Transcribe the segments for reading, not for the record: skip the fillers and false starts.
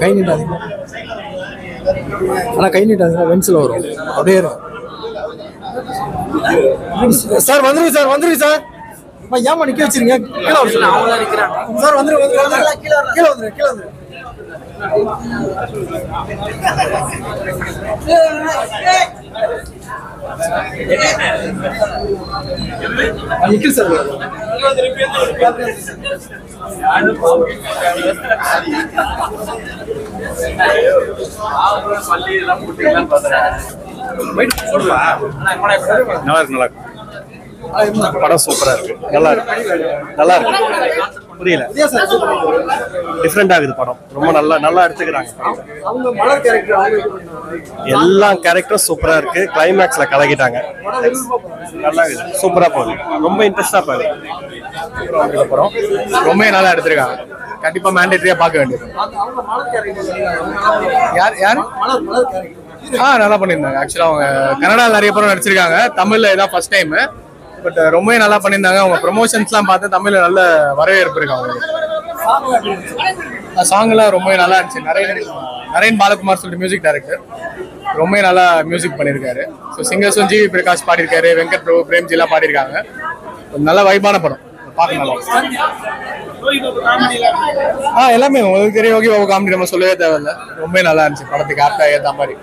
கை நீட்டாதீங்க. ஆனால் கை நீட்டாதீங்க, வென்ஸில் வரும் அப்படியே சார். வந்துருங்க சார், வந்துருங்க சார். ஏமா நிக்க வச்சிருங்க? கீழே வர சார். வந்துருங்க, கீழே வந்துரு, கீழே வந்துரு. நிக்கில் சார். நல்லா இருக்கு, நல்லா இருக்கு. படம் சூப்பரா இருக்கு, நல்லா இருக்கு, நல்லா இருக்கு. புரியல, டிஃப்ரெண்டா இருக்குது படம். ரொம்ப நல்லா எடுத்துக்கிறாங்க. எல்லா கேரக்டரும் சூப்பரா இருக்கு. கிளைமேக்ஸ்ல கலக்கிட்டாங்க. நல்லா இருக்குது, சூப்பரா போகுது. ரொம்ப இன்ட்ரெஸ்டா போகுது படம். ரொம்ப நல்லா எடுத்திருக்காங்க. கண்டிப்பா மேண்டேட்டரியா பார்க்க வேண்டியது. யாரு நல்லா பண்ணியிருந்தாங்க. ஆக்சுவலா அவங்க கன்னடாவில் நிறைய படம் நடிச்சிருக்காங்க. தமிழ்ல இதான் ஃபர்ஸ்ட் டைம். பட் ரொம்ப நல்லா பண்ணியிருந்தாங்க. அவங்க ப்ரொமோஷன்ஸ்லாம் பார்த்து தமிழ்ல நல்ல வரவேற்பு இருக்கு அவங்களுக்கு. சாங்லாம் ரொம்ப நல்லா இருந்துச்சு. நரேன் பாலகுமார் சொல்லிட்டு மியூசிக் டைரக்டர் ரொம்ப நல்லா மியூசிக் பண்ணியிருக்காரு. ஸோ சிங்கர்ஸும் ஜிவி பிரகாஷ் பாடியிருக்காரு, வெங்கட் பிரபு, பிரேம்ஜிலாம் பாடியிருக்காங்க. நல்ல வைபான படம், பார்க்க நல்லா. எல்லாமே உங்களுக்கு தெரியும். யோகி பாபு காமெடி நம்ம சொல்லவே தேவையில்லை. ரொம்ப நல்லா இருந்துச்சு. படத்துக்கு ஆப்டா ஏற்ற மாதிரி.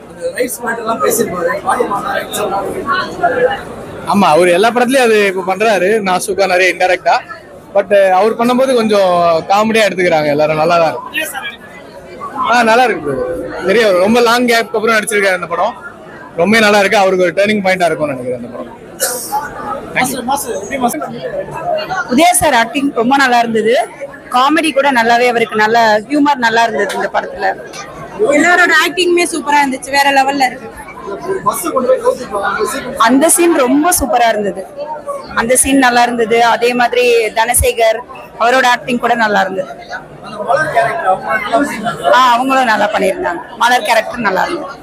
ஆமா, அவர் எல்லா படத்துலயும் அது இப்ப பண்றாரு. நாசுக்கா நிறைய இன்டெரக்டா. பட் அவர் பண்ணும்போது கொஞ்சம் காமெடியா எடுத்துக்கிறாங்க எல்லாரும். நல்லா தான் இருக்கு. நல்லா இருக்கு. தெரியும், ரொம்ப லாங் கேப்க்கு அப்புறம் நடிச்சிருக்காரு இந்த படம். ரொம்ப நல்லா இருக்கு. அவருக்கு ஒரு டர்னிங் பாயிண்டா இருக்கும்னு நினைக்கிறேன் இந்த படம். உதய சார் ஆக்டிங் ரொம்ப நல்லா இருந்தது. காமெடி கூட நல்லாவே, அவருக்கு நல்ல ஹியூமர் நல்லா இருந்தது இந்த படத்துல. எல்லாரோட ஆக்டிங்குமே சூப்பரா இருந்துச்சு, வேற லெவல்ல இருக்கு. அந்த சீன் ரொம்ப சூப்பரா இருந்தது. அந்த சீன் நல்லா இருந்தது. அதே மாதிரி தனசேகர் அவரோட ஆக்டிங் கூட நல்லா இருந்தது. அவங்களும் நல்லா பண்ணியிருந்தாங்க. மலர் கேரக்டர் நல்லா இருந்தது.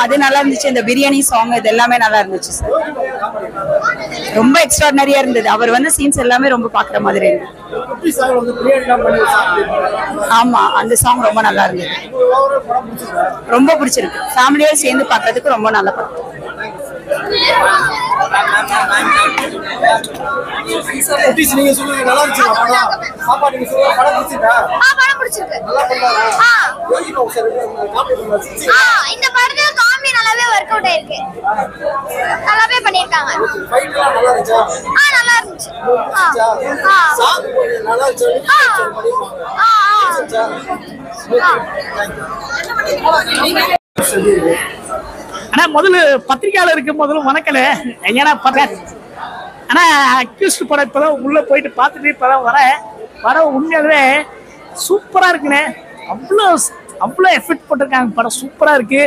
அது நல்லா இருந்துச்சு. இந்த பிரியாணி சாங் இது எல்லாமே நல்லா இருந்துச்சு சார். ரொம்ப எக்ஸ்ட்ராடினரியா இருந்தது. அவர் வந்து சீன்ஸ் எல்லாமே ரொம்ப பாக்குற மாதிரி இருந்தது. ஆமா, அந்த சாங் ரொம்ப நல்லா இருந்தது. ரொம்ப பிடிச்சிருக்கு. ஃபேமிலியோட சேர்ந்து பார்க்கிறதுக்கு ரொம்ப நல்ல படம். இந்த படத்துல காமெடி நல்லாவே ஒர்க் அவுட் ஆயிருக்கு. நல்லாவே பண்ணிருக்காங்க. நல்லா இருந்துச்சு. ஆனா முதல்ல பத்திரிகையாளருக்கு முதல்ல வணக்கல. ஏன்னா ஆனா அக்யூஸ்ட் படம் இப்பதான் உள்ள போயிட்டு பார்த்துட்டு இப்பதான் வர உண்மையாகவே சூப்பரா இருக்குண்ணே. அவ்வளோ எஃபெக்ட் போட்டிருக்காங்க. படம் சூப்பரா இருக்கு.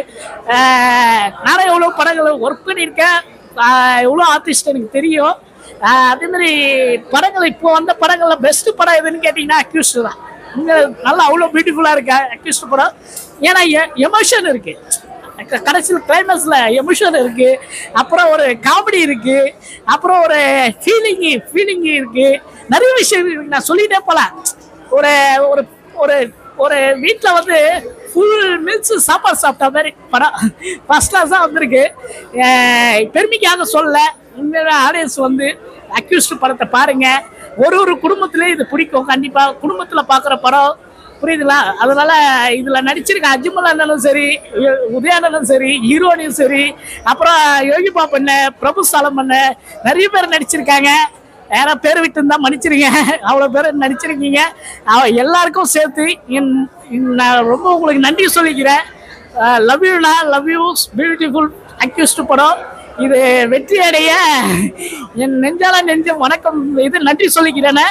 நானும் எவ்வளோ படங்கள் ஒர்க் பண்ணியிருக்கேன். எவ்வளோ ஆர்டிஸ்ட் எனக்கு தெரியும். அதே மாதிரி படங்கள் இப்போ வந்த படங்கள்ல பெஸ்ட் படம் எதுன்னு கேட்டீங்கன்னா அக்யூஸ்ட் தான். நல்லா அவ்வளோ பியூட்டிஃபுல்லா இருக்கு அக்யூஸ்ட் படம். ஏன்னா எமோஷன் இருக்கு. கடைசியில் கிளைமேக்ஸ்ல எமோஷன் இருக்கு. அப்புறம் ஒரு காமெடி இருக்கு. அப்புறம் ஒரு ஃபீலிங் இருக்கு. நிறைய விஷயம் இருக்கு. நான் சொல்லிட்டே போலாம். ஒரு ஒரு ஒரு ஒரு வீட்டில் வந்து ஃபுல் மீல்ஸ் சாப்பாடு சாப்பிட்ட மாதிரி படம் ஃபர்ஸ்ட் கிளாஸாக வந்திருக்கு. பெருமைக்காக சொல்ல, உண்மையான ஆடியன்ஸ் வந்து அக்யூஸ்ட் படத்தை பாருங்க. ஒரு குடும்பத்திலே இது பிடிக்கும். கண்டிப்பாக குடும்பத்தில் பார்க்குற படம், புரியுதுங்களா? அதனால இதுல நடிச்சிருக்க அஜ்மல் அண்ணனும் சரி, உதயானனும் சரி, ஹீரோனியும் சரி, அப்புறம் யோகி பாபு அண்ணன், பிரபு சாலம் அண்ணன், நிறைய பேர் நடிச்சிருக்காங்க. வேற பேர் விட்டு இருந்தா மன்னிச்சிருங்க. அவ்வளோ பேர் நடிச்சிருக்கீங்க. எல்லாருக்கும் சேர்த்து நான் ரொம்ப உங்களுக்கு நன்றி சொல்லிக்கிறேன். லவ் யூண்ணா, லவ் யூ. பியூட்டிஃபுல் அக்யூஸ்ட் படம். இது வெற்றி அடைய என் நெஞ்சால வணக்கம் இது நன்றி சொல்லிக்கிறேன்னு.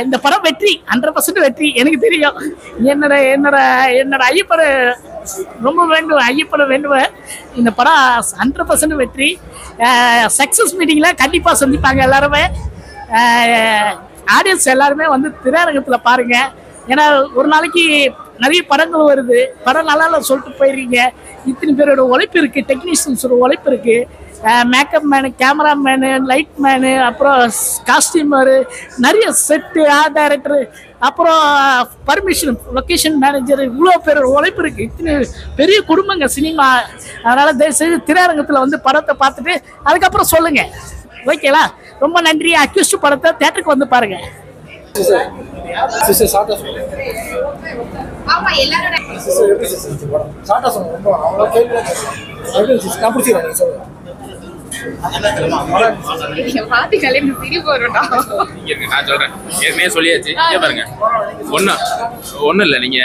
இந்த படம் வெற்றி, 100% வெற்றி. எனக்கு தெரியும். என்னோட ஐயப்பட ரொம்ப வேண்டுவேன். இந்த படம் 100% வெற்றி. சக்ஸஸ் மீட்டிங்கில் கண்டிப்பாக சந்திப்பாங்க எல்லாருமே. ஆடியன்ஸ் எல்லாருமே வந்து திரையரங்கத்தில் பாருங்க. ஏன்னா ஒரு நாளைக்கு நிறைய படங்கள் வருது. படம் நல்லா சொல்லிட்டு போயிடுறீங்க. இத்தனை பேரோட உழைப்பு இருக்குது, டெக்னீஷியன்ஸோட உழைப்பு இருக்குது. Makeup menu, cameraman, light menu, அப்புறம் காஸ்டியூமரு, நிறைய செட்டு, ஆர்ட் டைரக்டரு, அப்புறம் பர்மிஷன், லொக்கேஷன் மேனேஜர், இவ்வளோ பேர் உழைப்பு இருக்குது. இத்தனை பெரிய குடும்பங்க சினிமா. அதனால் தயவுசெய்து திரையரங்கத்தில் வந்து படத்தை பார்த்துட்டு அதுக்கப்புறம் சொல்லுங்கள். ஓகேவா? ரொம்ப நன்றி. அக்யூஸ்ட் படத்தை தேட்டருக்கு வந்து பாருங்கள். நான் சொல்றேன், ஏற்கனவே சொல்லியாச்சு. பாருங்க, ஒன்றும் இல்லை. நீங்க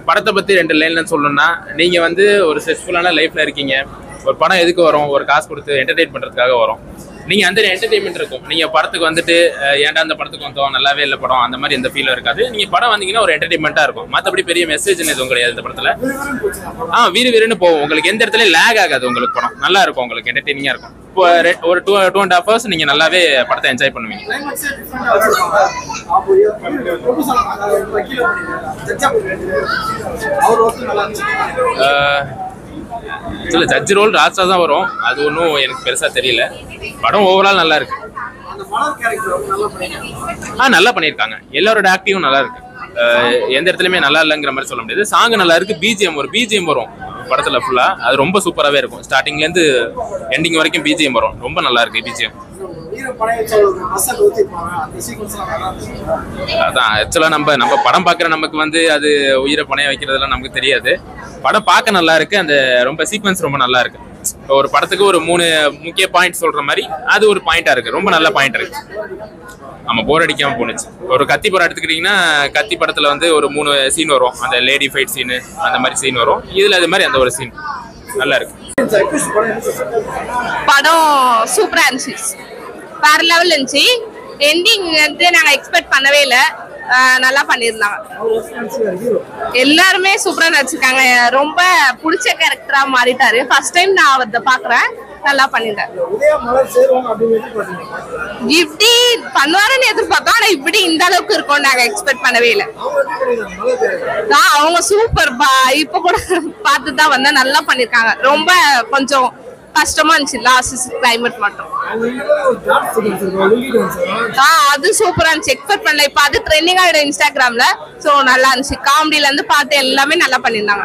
படத்தை பத்தி 2 லைன்ல சொல்லணும்னா, நீங்க வந்து ஒரு ஸ்ட்ரெஸ்ஃபுல்லான லைஃப்ல இருக்கீங்க. ஒரு படம் எதுக்கு வரும்? ஒரு காசு கொடுத்து என்டர்டெயின் பண்றதுக்காக வரும். நீங்க அந்த என்டர்டெயின்மெண்ட் இருக்கும். நீங்க படத்துக்கு வந்துட்டு ஏன்டா அந்த படத்துக்கு வந்தோம், நல்லாவே இல்லை படம், அந்த மாதிரி எந்த ஃபீலும் இருக்காது. நீங்க படம் வந்தீங்கன்னா ஒரு என்டர்டெயின்மெண்டா இருக்கும். மற்றபடி பெரிய மெசேஜ் எதுவும் கிடையாது இந்த படத்துல. வீருன்னு போகும். உங்களுக்கு எந்த இடத்துல லேக் ஆகாது. உங்களுக்கு படம் நல்லா இருக்கும், உங்களுக்கு என்டர்டெய்னிங்கா இருக்கும். இப்போ ஒரு 2.5 hours நீங்க நல்லாவே படத்தை என்ஜாய் பண்ணுவீங்க. இல்ல, ஜட்ஜ் ரோல் ராஜா தான் வரும். அது ஒன்றும் எனக்கு பெருசா தெரியல. படம் ஓவரால் நல்லா இருக்கு. நல்லா பண்ணியிருக்காங்க. எல்லாரோட ஆக்டிவும் நல்லா இருக்கு. எந்த இடத்துலயுமே நல்லா இல்லைங்கிற மாதிரி சொல்ல முடியாது. சாங் நல்லா இருக்கு. பிஜிஎம் வரும் படத்துல ஃபுல்லா. அது ரொம்ப சூப்பராகவே இருக்கும். ஸ்டார்டிங்ல இருந்து எண்டிங் வரைக்கும் பிஜிஎம் வரும். ரொம்ப நல்லா இருக்கு பிஜிஎம். அதான் ஆக்சுவலா நம்ம படம் பார்க்குற நமக்கு வந்து அது உயிரை பணைய வைக்கிறதுலாம் நமக்கு தெரியாது. படம் பார்க்க நல்லா இருக்கு. அந்த ரொம்ப சீக்வன்ஸ் ரொம்ப நல்லா இருக்கு. ஒரு படத்துக்கு ஒரு 3 முக்கிய பாயிண்ட் சொல்ற மாதிரி அது ஒரு பாயிண்டா இருக்கு. ரொம்ப நல்ல பாயிண்ட் இருக்கு. நம்ம போர் அடிக்காம போனுச்சு. ஒரு கத்தி படம் எடுத்துக்கிட்டீங்கன்னா, கத்தி படத்துல வந்து ஒரு 3 சீன் வரும். அந்த லேடி ஃபைட் சீனு, அந்த மாதிரி சீன் வரும். இதுல அது மாதிரி அந்த ஒரு சீன் நல்லா இருக்கு. படம் சூப்பரா இருந்துச்சு. வேற லெவல் இருந்துச்சு. எண்டிங் வந்து நாங்க எக்ஸ்பெக்ட் பண்ணவே இல்லை. நல்லா பண்ணியிருந்தாங்க. எல்லாருமே சூப்பரா நடிச்சிருக்காங்க. ரொம்ப பிடிச்ச கேரக்டரா மாறிட்டாரு. ஃபர்ஸ்ட் டைம் நான் அவரை பாக்குறேன். நல்லா பண்ணிட்டாரு. இப்படி பண்ணுவாருன்னு எதிர்பார்த்தோம். ஆனா இப்படி இந்த அளவுக்கு இருக்கும் நாங்க எக்ஸ்பெக்ட் பண்ணவே இல்லை. அவங்க சூப்பர். இப்ப கூட பார்த்துதான் வந்தா நல்லா பண்ணிருக்காங்க. ரொம்ப கொஞ்சம் கஷ்டமா இருந்துச்சு லாஸ்ட் கிளைமேட் மட்டும். அது சூப்பரா இருந்துச்சு. எக்ஸ்பெக்ட் பண்ணல. இப்ப அது ட்ரெண்டிங் ஆயிடும் இன்ஸ்டாகிராம்ல. சோ நல்லா இருந்துச்சு. காமெடியில இருந்து பார்த்து எல்லாமே நல்லா பண்ணிருந்தாங்க.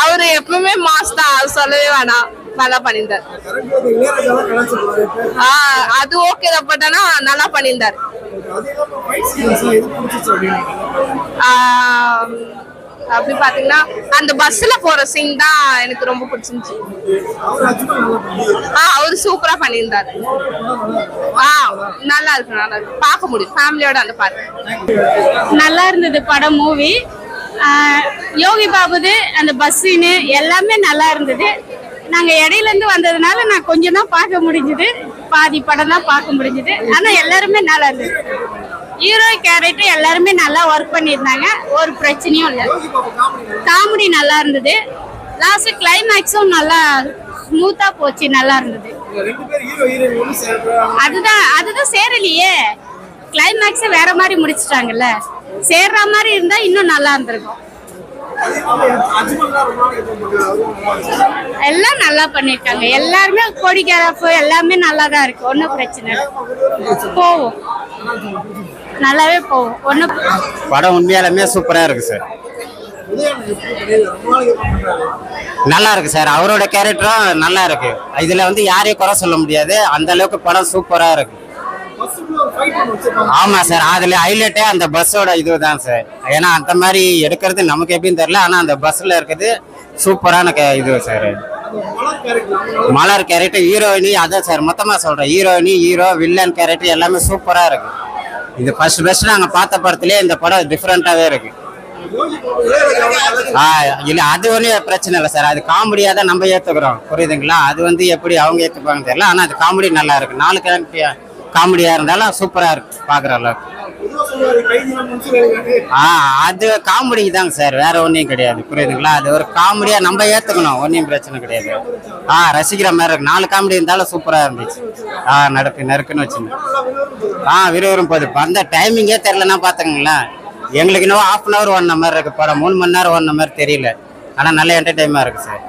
அவரு எப்பவுமே மாஸ் தான், சொல்லவே வேணாம். நல்லா பண்ணிருந்தாரு. அது ஓகே தான். பட் ஆனா நல்லா பண்ணிருந்தாரு. அப்படி பாத்தீங்கன்னா அந்த பஸ்ல போற சீன் தான் எனக்கு ரொம்ப பிடிச்சிருந்துச்சு. அவரு சூப்பரா பண்ணியிருந்தாரு. நல்லா இருக்கு. நல்லா இருக்கு. பார்க்க முடியும் ஃபேமிலியோட அந்த பாட்டு. நல்லா இருந்தது படம், மூவி. யோகி பாபுது அந்த பஸ் சீனு எல்லாமே நல்லா இருந்தது. நாங்க இடையில இருந்து வந்ததுனால நான் கொஞ்சம் தான் பார்க்க முடிஞ்சது. பாதி படம் தான் பார்க்க முடிஞ்சது. ஆனா எல்லாருமே நல்லா இருந்தது. ஹீரோ கேரக்டர் எல்லாருமே நல்லா ஒர்க் பண்ணியிருந்தாங்க. ஒரு பிரச்சனையும் இல்லை. காமெடி நல்லா இருந்தது. லாஸ்ட் கிளைமேக்ஸும் நல்லா ஸ்மூத்தா போச்சு. நல்லா இருந்தது. அதுதான் சேரலையே. கிளைமேக்ஸ் வேற மாதிரி முடிச்சிட்டாங்கல்ல. சேர்ற மாதிரி இருந்தா இன்னும் நல்லா இருந்திருக்கும். எல்லாம் நல்லா பண்ணிருக்காங்க. எல்லாருமே கோடிக்காரப்பு எல்லாமே நல்லா தான் இருக்கு. ஒன்னும் பிரச்சனை போவோம். நல்லாவே போவோம். ஒன்னும் படம் உண்மையாலுமே சூப்பரா இருக்கு சார். நல்லா இருக்கு சார். அவரோட கேரக்டரும் நல்லா இருக்கு. இதுல வந்து யாரையும் குறை சொல்ல முடியாது. அந்த அளவுக்கு படம் சூப்பரா இருக்கு. ஆமா சார். அதுல ஹைலைட்டே அந்த பஸ்ஸோட இதுதான் சார். ஏன்னா அந்த மாதிரி எடுக்கிறது நமக்கு எப்படின்னு தெரியல. ஆனா அந்த பஸ்ல இருக்குது சூப்பரான இது சார். மலர் கேரக்டர், ஹீரோயினி, அதான் சார் மொத்தமா சொல்றேன். ஹீரோயினி, ஹீரோ, வில்லன் கேரக்டர் எல்லாமே சூப்பரா இருக்கு. இது ஃபர்ஸ்ட் நாங்க பார்த்த படத்திலே இந்த படம் டிஃப்ரெண்டாவே இருக்கு. இல்ல அது ஒன்றும் பிரச்சனை இல்லை சார். அது காமெடியா தான் நம்ம ஏத்துக்கிறோம். புரியுதுங்களா? அது வந்து எப்படி அவங்க ஏத்துப்பாங்க தெரியல. ஆனா அது காமெடி நல்லா இருக்கு. 4 கேரக்டர் காமெடியா இருந்தாலும் சூப்பரா இருக்கு பாக்குற அளவுக்கு. அது காமெடி தாங்க சார். வேற ஒன்றும் கிடையாது. புரியுதுங்களா? அது ஒரு காமெடியா நம்ம ஏத்துக்கணும். ஒன்றும் பிரச்சனை கிடையாது. ரசிக்கிற மாதிரி இருக்கு. 4 காமெடி இருந்தாலும் சூப்பரா இருந்துச்சு. நறுக்குன்னு வச்சுங்க. விறுவிறும் போகுது. அந்த டைமிங்கே தெரியலன்னா பாத்துக்கங்களேன். எங்களுக்கு இன்னும் 1/2 hour ஓடின மாதிரி இருக்கு படம். 3 மணி நேரம் ஓடின மாதிரி தெரியல. ஆனா நல்ல என்டர்டைன்மெண்டா இருக்கு சார்.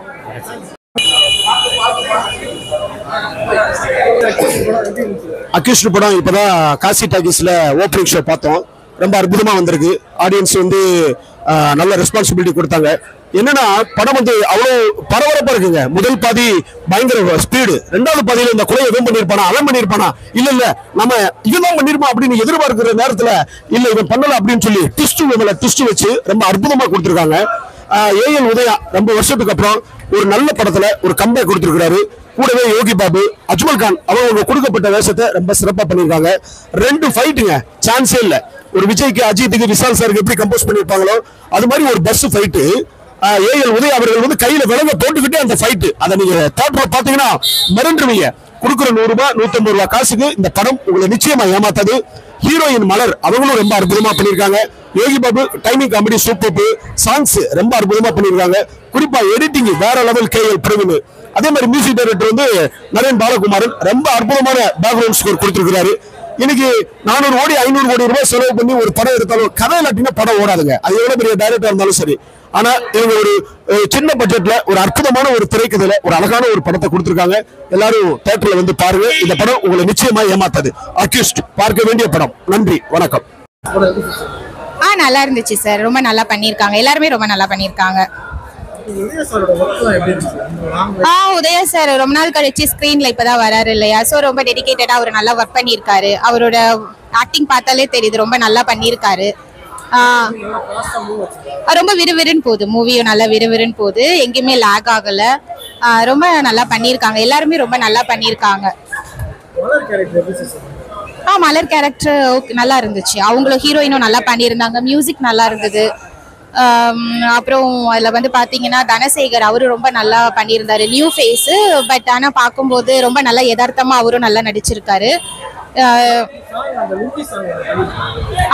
அக்யூஸ்ட் படம் இப்பதான் காசி டாக்கீஸ்ல ஓப்பனிங் ஷோ பார்த்தோம். ரொம்ப அற்புதமா வந்திருக்கு. ஆடியன்ஸ் வந்து நல்ல ரெஸ்பான்சிபிலிட்டி கொடுத்தாங்க. என்னன்னா படம் வந்து அவ்வளவு பரபரப்பா இருக்குங்க. முதல் பாதி பயங்கர ஸ்பீடு, ரெண்டாவது பாதியில இந்த கொலையை இவன் பண்ணிருப்பானா அவன் பண்ணிருப்பானா இல்ல நம்ம இவன் தான் பண்ணிருப்பான் அப்படின்னு எதிர்பார்க்கிற நேரத்துல இல்ல இவன் பண்ணல அப்படின்னு சொல்லி ட்விஸ்ட் வச்சு ரொம்ப அற்புதமா கொடுத்திருக்காங்க. ஏஎல் உதயா ரொம்ப வருஷத்துக்கு அப்புறம் ஒரு நல்ல படத்துல ஒரு கம்பேக் கொடுத்திருக்கிறாரு. கூடவே யோகி பாபு, அஜ்மல் கான் அவங்க கொடுக்கப்பட்ட வேஷத்தை ரொம்ப சிறப்பா பண்ணிருக்காங்க. 2 ஃபைட்டுங்க, சான்ஸே இல்ல. ஒரு விஜய்க்கு, அஜித்துக்கு, விஷால் சாருக்கு எப்படி கம்போஸ் பண்ணிருப்பாங்களோ அது மாதிரி ஒரு பஸ் ஃபைட்டு. ஏஎல் உதயா அவர்கள் வந்து கையில விலங்க போட்டுக்கிட்டே அந்த ஃபைட்டு, அதை நீங்க தேட்டர்ல பாத்தீங்கன்னா மிரண்டுருவீங்க. கொடுக்குற 100 ரூபாய் 150 ரூபாய் காசுக்கு இந்த படம் உங்களை நிச்சயமா ஏமாத்தாது. ஹீரோயின் மலர் அவங்களும் ரொம்ப அற்புதமா பண்ணிருக்காங்க. Yogi Babu timing comedy super, songs ரொம்ப அற்புதமா பண்ணிருக்காங்க. குறிப்பா எடிட்டிங் வேற லெவல். கேஎல் பிரவீன், அதே மாதிரி மியூசிக் டைரக்டர் வந்து நரேன் பாலகுமாரன் ரொம்ப அற்புதமான பேக்ரவுண்ட் ஸ்கோர் கொடுத்திருக்கிறாரு. இன்னைக்கு 400 கோடி 500 கோடி ரூபாய் செலவு பண்ணி ஒரு படம் எடுத்தாலும் கதை இல்லாட்டினா படம் ஓடாதுங்க. அது எவ்வளவு பெரிய டைரக்டர் இருந்தாலும் சரி. ஆனா இவங்க ஒரு சின்ன பட்ஜெட்ல ஒரு அற்புதமான ஒரு திரைக்கதையில ஒரு அழகான ஒரு படத்தை கொடுத்திருக்காங்க. எல்லாரும் தியேட்டர்ல வந்து பாருங்க. இந்த படம் உங்களை நிச்சயமா ஏமாத்தாது. அக்யூஸ்ட் பார்க்க வேண்டிய படம். நன்றி, வணக்கம். நல்லா இருந்துச்சு சார். ரொம்ப நல்லா பண்ணிருக்காங்க. எல்லாருமே ரொம்ப நல்லா பண்ணிருக்காங்க. உதயா சார் ரொம்ப நாள் கழிச்சு ஸ்கிரீன்ல இப்பதான் வராரு இல்லையா, சோ ரொம்ப டெடிகேட்டடா அவர் நல்லா ஒர்க் பண்ணிருக்காரு. அவரோட ஆக்டிங் பார்த்தாலே தெரியுது ரொம்ப நல்லா பண்ணிருக்காரு. ரொம்ப விறுவிறுன்னு போகுது, மூவியும் நல்லா விறுவிறுன்னு போகுது, எங்கேயுமே லேக் ஆகல. ரொம்ப நல்லா பண்ணிருக்காங்க. எல்லாருமே ரொம்ப நல்லா பண்ணிருக்காங்க. மலர் கேரக்டர் நல்லா இருந்துச்சு. அவங்களும் ஹீரோயினும் நல்லா பண்ணியிருந்தாங்க. மியூசிக் நல்லா இருந்தது. அப்புறம் அதில் வந்து பார்த்தீங்கன்னா தனசேகர் அவரும் ரொம்ப நல்லா பண்ணியிருந்தாரு. நியூ ஃபேஸு, பட் ஆனால் பார்க்கும்போது ரொம்ப நல்லா யதார்த்தமாக அவரும் நல்லா நடிச்சிருக்காரு.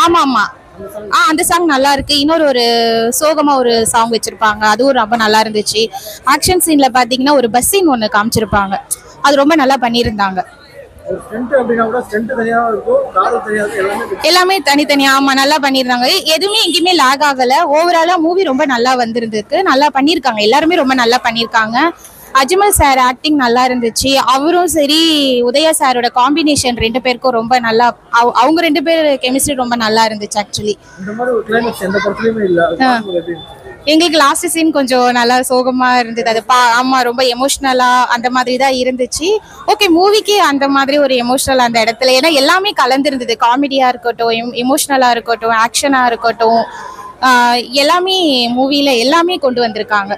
ஆமாம் அந்த சாங் நல்லா இருக்கு. இன்னொரு சோகமா ஒரு சாங் வச்சிருப்பாங்க, அதுவும் ரொம்ப நல்லா இருந்துச்சு. ஆக்ஷன் சீன்ல பாத்தீங்கன்னா ஒரு பஸ் சீன் ஒன்று காமிச்சிருப்பாங்க, அது ரொம்ப நல்லா பண்ணியிருந்தாங்க. எல்லாமே தனித்தனியா நல்லா பண்ணிருந்தாங்க. எதுவுமே எங்கேயுமே லேக் ஆகல. ஓவராலா மூவி ரொம்ப நல்லா வந்திருந்துருக்கு. நல்லா பண்ணிருக்காங்க. எல்லாருமே ரொம்ப நல்லா பண்ணிருக்காங்க. அஜ்மல் சார் ஆக்டிங் நல்லா இருந்துச்சு. அவரும் சரி, உதயா சாரோட காம்பினேஷன் 2 பேருக்கும் ரொம்ப நல்லா, அவங்க 2 பேர் கெமிஸ்ட்ரி ரொம்ப நல்லா இருந்துச்சு. ஆக்சுவலி எங்களுக்கு லாஸ்ட் சீன் கொஞ்சம் நல்லா சோகமா இருந்தது. அது ரொம்ப எமோஷனலா அந்த மாதிரி தான் இருந்துச்சு. ஓகே, மூவிக்கு அந்த மாதிரி ஒரு எமோஷனல் அந்த இடத்துல, ஏன்னா எல்லாமே கலந்துருந்தது. காமெடியா இருக்கட்டும், எமோஷனலா இருக்கட்டும், ஆக்ஷனா இருக்கட்டும், எல்லாமே மூவில எல்லாமே கொண்டு வந்திருக்காங்க.